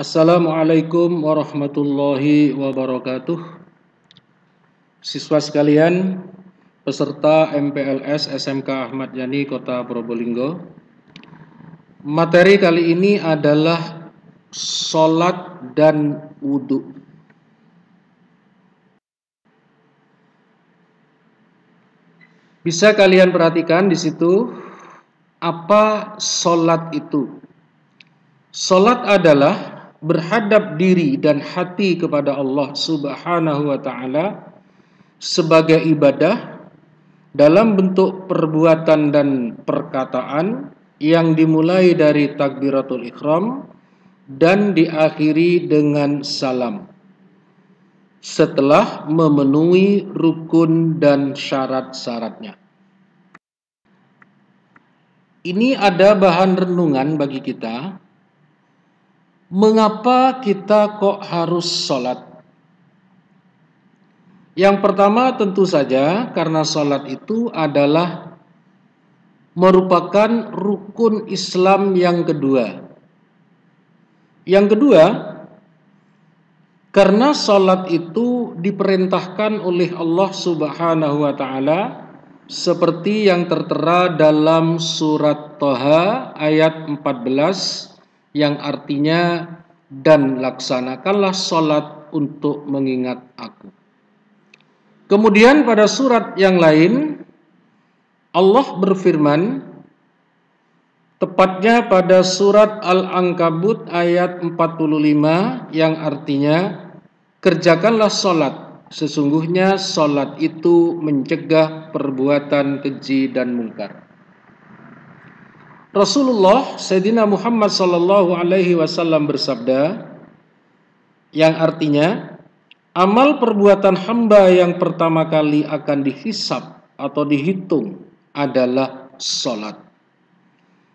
Assalamualaikum warahmatullahi wabarakatuh. Siswa sekalian, peserta MPLS SMK Ahmad Yani Kota Probolinggo. Materi kali ini adalah sholat dan wudhu. Bisa kalian perhatikan di situ apa sholat itu? Sholat adalah berhadap diri dan hati kepada Allah Subhanahu wa Ta'ala sebagai ibadah dalam bentuk perbuatan dan perkataan yang dimulai dari takbiratul ihram dan diakhiri dengan salam setelah memenuhi rukun dan syarat-syaratnya. Ini ada bahan renungan bagi kita. Mengapa kita kok harus sholat? Yang pertama tentu saja karena sholat itu adalah merupakan rukun Islam yang kedua. Yang kedua, karena sholat itu diperintahkan oleh Allah Subhanahu wa Ta'ala seperti yang tertera dalam surat Thaha ayat 14 yang artinya, dan laksanakanlah sholat untuk mengingat aku. Kemudian pada surat yang lain Allah berfirman, tepatnya pada surat Al-Ankabut ayat 45 yang artinya, kerjakanlah sholat, sesungguhnya sholat itu mencegah perbuatan keji dan mungkar. Rasulullah Sayyidina Muhammad sallallahu alaihi wasallam bersabda yang artinya, amal perbuatan hamba yang pertama kali akan dihisab atau dihitung adalah sholat.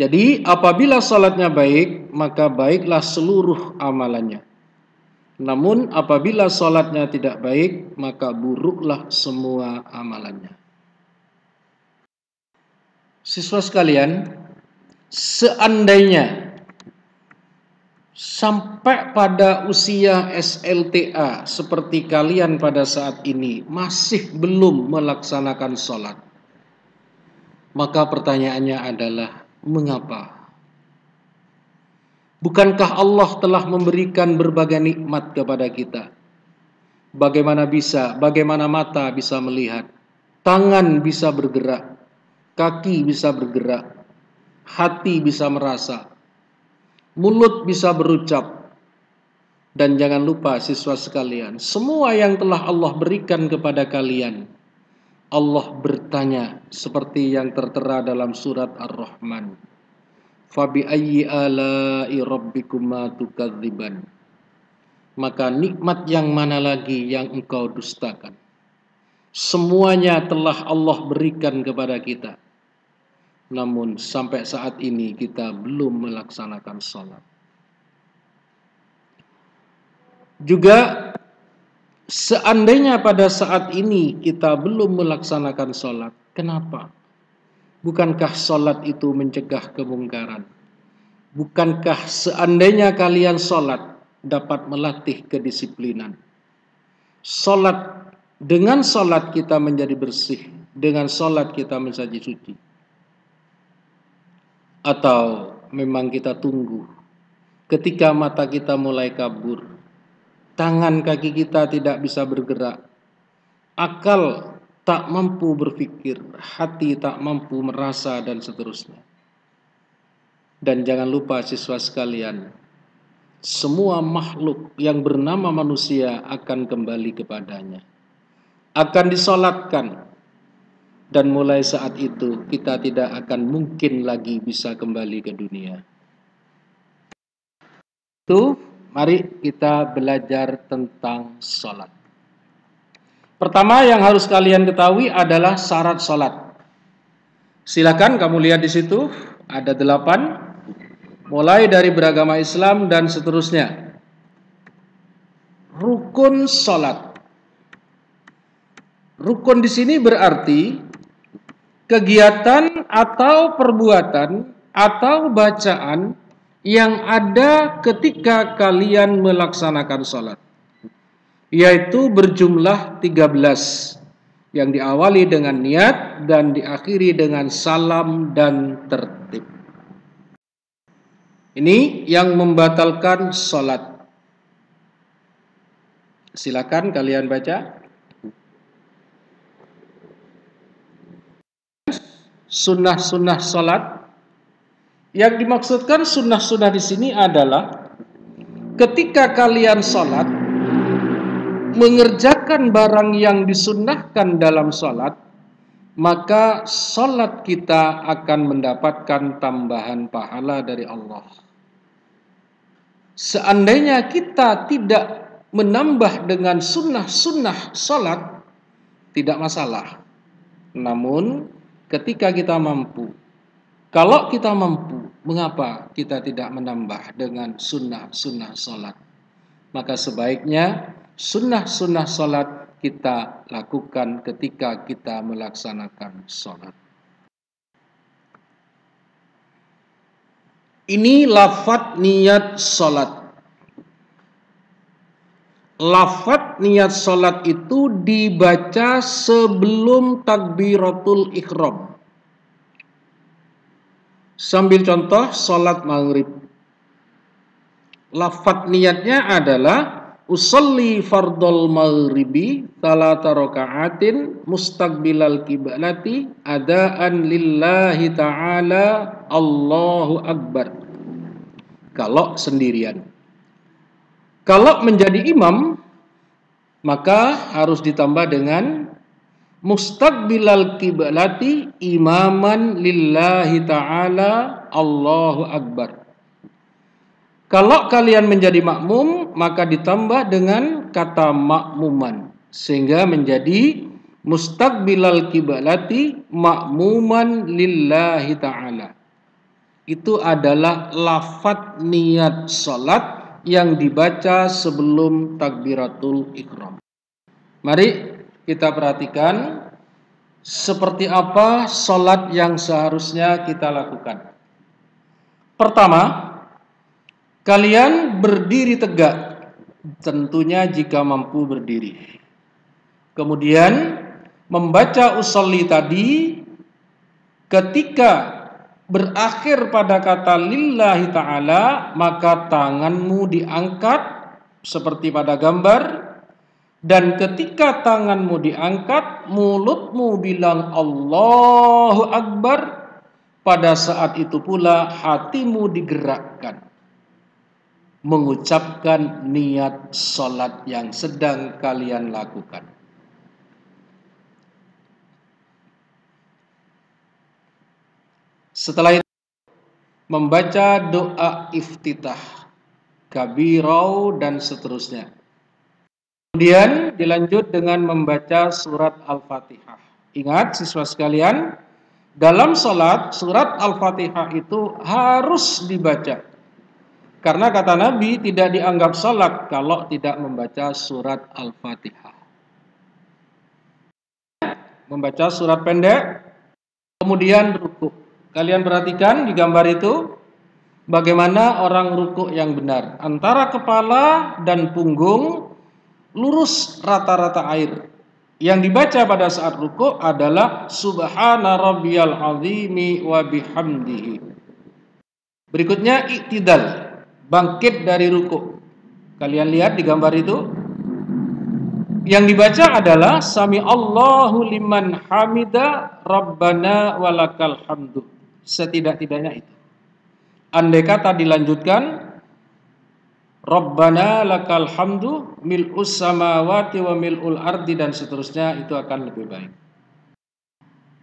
Jadi apabila sholatnya baik, maka baiklah seluruh amalannya. Namun apabila sholatnya tidak baik, maka buruklah semua amalannya. Siswa sekalian, seandainya sampai pada usia SLTA seperti kalian pada saat ini masih belum melaksanakan sholat, maka pertanyaannya adalah mengapa? Bukankah Allah telah memberikan berbagai nikmat kepada kita? Bagaimana mata bisa melihat, tangan bisa bergerak, kaki bisa bergerak, hati bisa merasa, mulut bisa berucap. Dan jangan lupa siswa sekalian, semua yang telah Allah berikan kepada kalian, Allah bertanya seperti yang tertera dalam surat Ar-Rahman, Fabi ayyi ala'i rabbikuma tukadziban. Maka nikmat yang mana lagi yang engkau dustakan? Semuanya telah Allah berikan kepada kita. Namun sampai saat ini kita belum melaksanakan sholat. Juga seandainya pada saat ini kita belum melaksanakan sholat, kenapa? Bukankah sholat itu mencegah kemungkaran? Bukankah seandainya kalian sholat dapat melatih kedisiplinan? Sholat, dengan sholat kita menjadi bersih, dengan sholat kita menjadi suci. Atau memang kita tunggu ketika mata kita mulai kabur, tangan kaki kita tidak bisa bergerak, akal tak mampu berpikir, hati tak mampu merasa, dan seterusnya. Dan jangan lupa siswa sekalian, semua makhluk yang bernama manusia akan kembali kepadanya, akan disolatkan. Dan mulai saat itu kita tidak akan mungkin lagi bisa kembali ke dunia. Itu, mari kita belajar tentang sholat. Pertama yang harus kalian ketahui adalah syarat sholat. Silakan kamu lihat di situ, ada 8, mulai dari beragama Islam dan seterusnya. Rukun sholat. Rukun di sini berarti kegiatan atau perbuatan atau bacaan yang ada ketika kalian melaksanakan sholat, yaitu berjumlah 13, yang diawali dengan niat dan diakhiri dengan salam dan tertib. Ini yang membatalkan sholat. Silakan kalian baca. Sunnah-sunnah sholat. Yang dimaksudkan sunnah-sunnah di sini adalah ketika kalian sholat, mengerjakan barang yang disunnahkan dalam sholat, maka sholat kita akan mendapatkan tambahan pahala dari Allah. Seandainya kita tidak menambah dengan sunnah-sunnah sholat, tidak masalah. Namun ketika kita mampu, kalau kita mampu, mengapa kita tidak menambah dengan sunnah-sunnah sholat? Maka sebaiknya sunnah-sunnah sholat kita lakukan ketika kita melaksanakan sholat. Ini lafadz niat sholat. Lafadz niat sholat itu dibaca sebelum takbiratul ihram. Sambil contoh sholat maghrib. Lafadz niatnya adalah usolli fardol maghribi talata raka'atin mustaqbilal qiblati adaan lillahi ta'ala Allahu Akbar. Kalau sendirian. Kalau menjadi imam, maka harus ditambah dengan mustaqbilal qiblati imaman lillahi ta'ala Allahu Akbar. Kalau kalian menjadi makmum, maka ditambah dengan kata makmuman, sehingga menjadi mustaqbilal qiblati makmuman lillahi ta'ala. Itu adalah lafadz niat salat yang dibaca sebelum takbiratul ihram. Mari kita perhatikan seperti apa salat yang seharusnya kita lakukan. Pertama, kalian berdiri tegak, tentunya jika mampu berdiri. Kemudian membaca usolli tadi, ketika berakhir pada kata lillahi ta'ala, maka tanganmu diangkat seperti pada gambar. Dan ketika tanganmu diangkat, mulutmu bilang Allahu Akbar. Pada saat itu pula hatimu digerakkan, mengucapkan niat sholat yang sedang kalian lakukan. Setelah itu membaca doa iftitah, kabirau dan seterusnya. Kemudian dilanjut dengan membaca surat Al-Fatihah. Ingat siswa sekalian, dalam sholat surat Al-Fatihah itu harus dibaca. Karena kata Nabi tidak dianggap sholat kalau tidak membaca surat Al-Fatihah. Membaca surat pendek, kemudian rukuk. Kalian perhatikan di gambar itu bagaimana orang rukuk yang benar. Antara kepala dan punggung lurus rata-rata air. Yang dibaca pada saat rukuk adalah Subhana rabbiyal azimi wa bihamdihi. Berikutnya iktidal, bangkit dari rukuk. Kalian lihat di gambar itu. Yang dibaca adalah Sami Allahu liman hamida Rabbana walakal hamdu. Setidak-tidaknya itu. Andai kata dilanjutkan Rabbana lakal hamdu mil'us samawati wa mil'ul ardi dan seterusnya, itu akan lebih baik.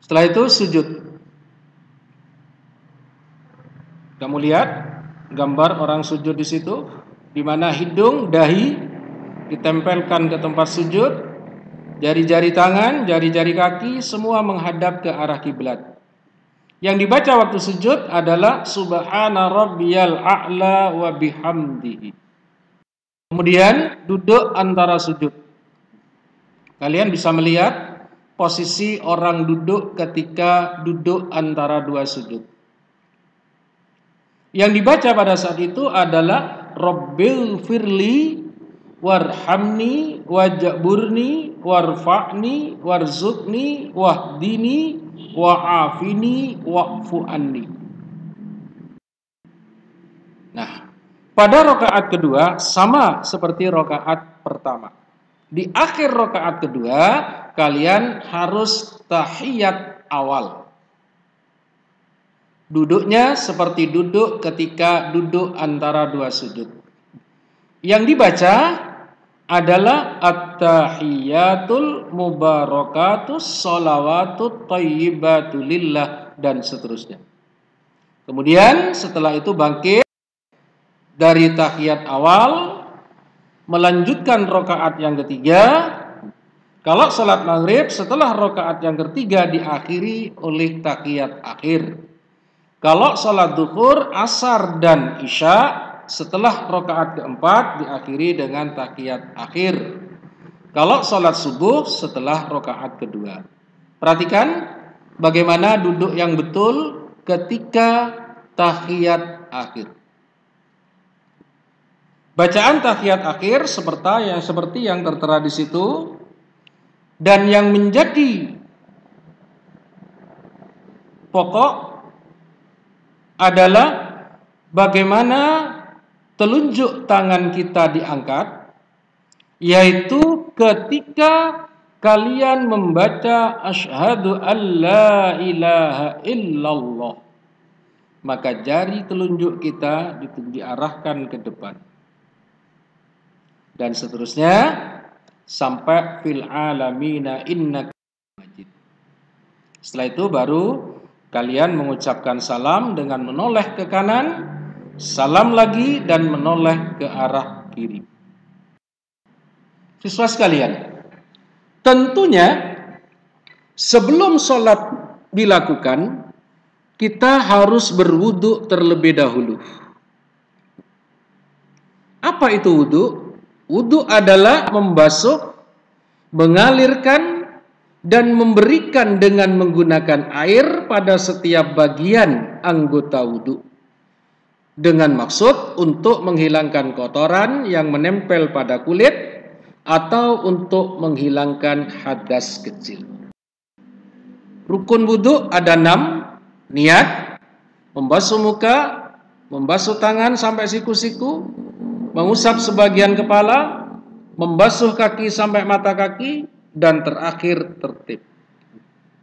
Setelah itu sujud. Kamu lihat gambar orang sujud di situ, di mana hidung, dahi ditempelkan ke tempat sujud, jari-jari tangan, jari-jari kaki semua menghadap ke arah kiblat. Yang dibaca waktu sujud adalah Subhana rabbiyal a'la wa bihamdihi. Kemudian duduk antara sujud. Kalian bisa melihat posisi orang duduk ketika duduk antara dua sujud. Yang dibaca pada saat itu adalah Rabbil firli warhamni wajburni warfa'ni warzuqni wahdini wa'afini wa'fu anni. Nah, pada rakaat kedua sama seperti rakaat pertama. Di akhir rakaat kedua kalian harus tahiyat awal. Duduknya seperti duduk ketika duduk antara dua sujud. Yang dibaca adalah at-tahiyatul mubarakatus sholawatut thayyibatu lillah dan seterusnya. Kemudian setelah itu bangkit dari tahiyat awal melanjutkan rakaat yang ketiga. Kalau salat maghrib setelah rakaat yang ketiga diakhiri oleh tahiyat akhir. Kalau salat zuhur, asar dan isya setelah rakaat keempat diakhiri dengan tahiyat akhir. Kalau salat subuh setelah rakaat kedua. Perhatikan bagaimana duduk yang betul ketika tahiyat akhir. Bacaan tahiyat akhir seperti yang tertera di situ, dan yang menjadi pokok adalah bagaimana telunjuk tangan kita diangkat, yaitu ketika kalian membaca asyhadu alla ilaha illallah, maka jari telunjuk kita diarahkan ke depan. Dan seterusnya sampai fil alamina innaka majid. Setelah itu baru kalian mengucapkan salam dengan menoleh ke kanan, salam lagi dan menoleh ke arah kiri. Siswa sekalian, tentunya sebelum sholat dilakukan, kita harus berwudu terlebih dahulu. Apa itu wudu? Wudu adalah membasuh, mengalirkan, dan memberikan dengan menggunakan air pada setiap bagian anggota wudu, dengan maksud untuk menghilangkan kotoran yang menempel pada kulit atau untuk menghilangkan hadas kecil. Rukun wudu ada 6. Niat, membasuh muka, membasuh tangan sampai siku-siku, mengusap sebagian kepala, membasuh kaki sampai mata kaki, dan terakhir tertib.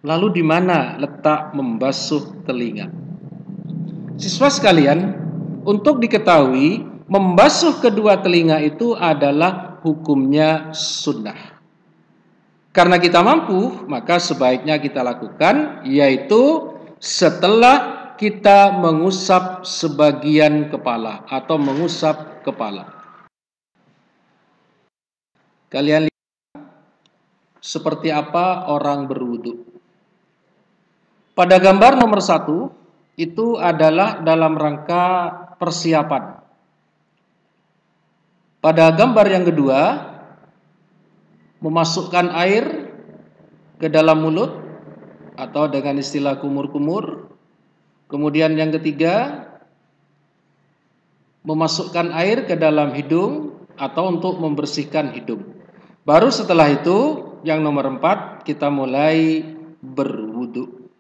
Lalu di mana letak membasuh telinga? Siswa sekalian, untuk diketahui, membasuh kedua telinga itu adalah hukumnya sunnah. Karena kita mampu, maka sebaiknya kita lakukan, yaitu setelah kita mengusap sebagian kepala atau mengusap kepala. Kalian lihat seperti apa orang berwudu. Pada gambar nomor 1 itu adalah dalam rangka persiapan. Pada gambar yang kedua, memasukkan air ke dalam mulut atau dengan istilah kumur-kumur. Kemudian yang ketiga, memasukkan air ke dalam hidung atau untuk membersihkan hidung. Baru setelah itu yang nomor 4 kita mulai berwudu.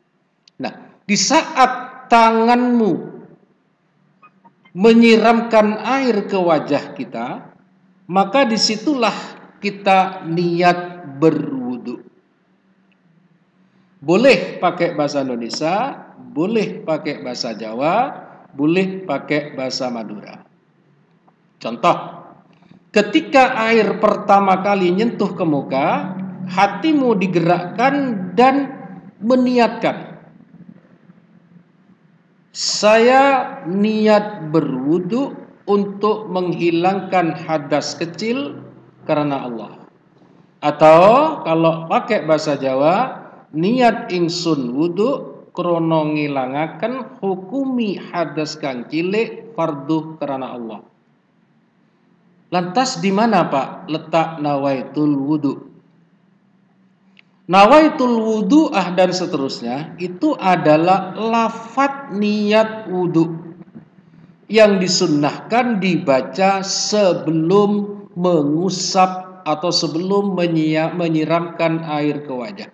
Nah, di saat tanganmu menyiramkan air ke wajah kita, maka disitulah kita niat berwudu. Boleh pakai bahasa Indonesia, boleh pakai bahasa Jawa, boleh pakai bahasa Madura. Contoh, ketika air pertama kali nyentuh ke muka, hatimu digerakkan dan meniatkan, saya niat berwudu untuk menghilangkan hadas kecil karena Allah. Atau kalau pakai bahasa Jawa, niat ingsun wudu krono ngilangaken hukumi hadas kang cilik fardu karena Allah. Lantas di mana Pak letak nawaitul wudu? Nawaitul wudu'ah dan seterusnya itu adalah lafadz niat wudu. yang disunnahkan dibaca sebelum mengusap atau sebelum menyiramkan air ke wajah.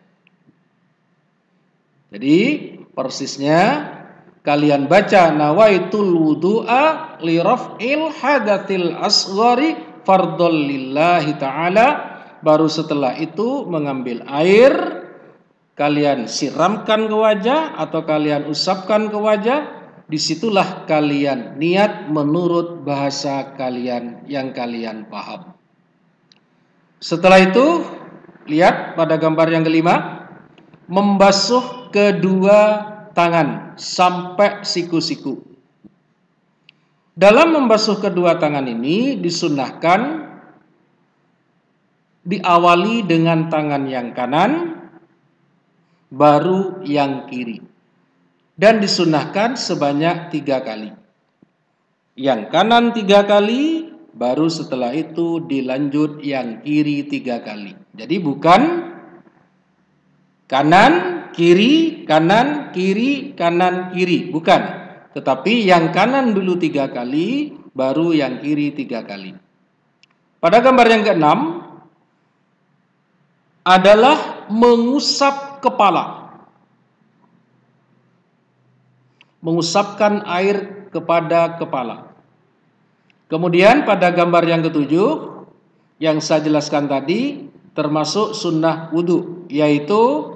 Jadi persisnya kalian baca nawaitul wudu'a li raf'il hadatsil asghari fardhol lillahi ta'ala, baru setelah itu mengambil air, kalian siramkan ke wajah atau kalian usapkan ke wajah. Disitulah kalian niat menurut bahasa kalian yang kalian paham. Setelah itu, lihat pada gambar yang kelima, membasuh kedua tangan sampai siku-siku. Dalam membasuh kedua tangan ini disunnahkan diawali dengan tangan yang kanan, baru yang kiri. Dan disunnahkan sebanyak 3 kali. Yang kanan 3 kali, baru setelah itu dilanjut yang kiri 3 kali. Jadi bukan kanan, kiri, kanan, kiri, kanan, kiri. Bukan. Tetapi yang kanan dulu 3 kali, baru yang kiri 3 kali. Pada gambar yang ke-6 adalah mengusap kepala. Mengusapkan air kepada kepala. Kemudian pada gambar yang ke-7 yang saya jelaskan tadi termasuk sunnah wudu, yaitu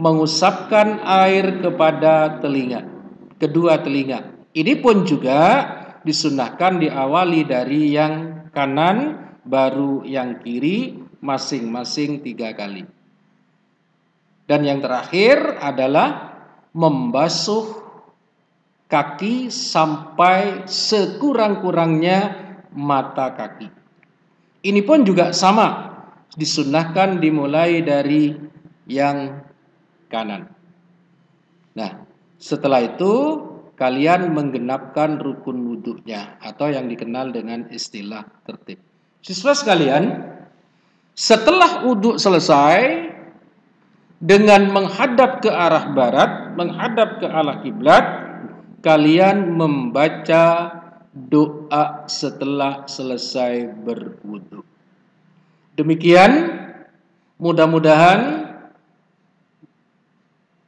mengusapkan air kepada telinga, kedua telinga. Ini pun juga disunnahkan diawali dari yang kanan baru yang kiri, masing-masing 3 kali. Dan yang terakhir adalah membasuh kaki sampai sekurang-kurangnya mata kaki. Ini pun juga sama, disunnahkan dimulai dari yang kanan. Nah, setelah itu kalian menggenapkan rukun wudhunya atau yang dikenal dengan istilah tertib. Siswa sekalian, setelah wudhu selesai dengan menghadap ke arah barat, menghadap ke arah kiblat, kalian membaca doa setelah selesai berwudu. Demikian, mudah-mudahan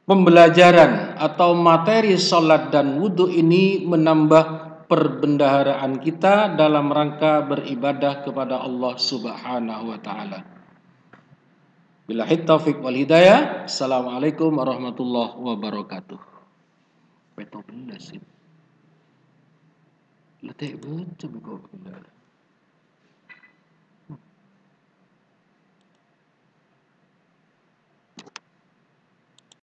pembelajaran atau materi sholat dan wudu ini menambah perbendaharaan kita dalam rangka beribadah kepada Allah Subhanahu wa Ta'ala. Billahi taufiq wal hidayah. Assalamualaikum warahmatullahi wabarakatuh. Betul benar sih. Letak betul kok.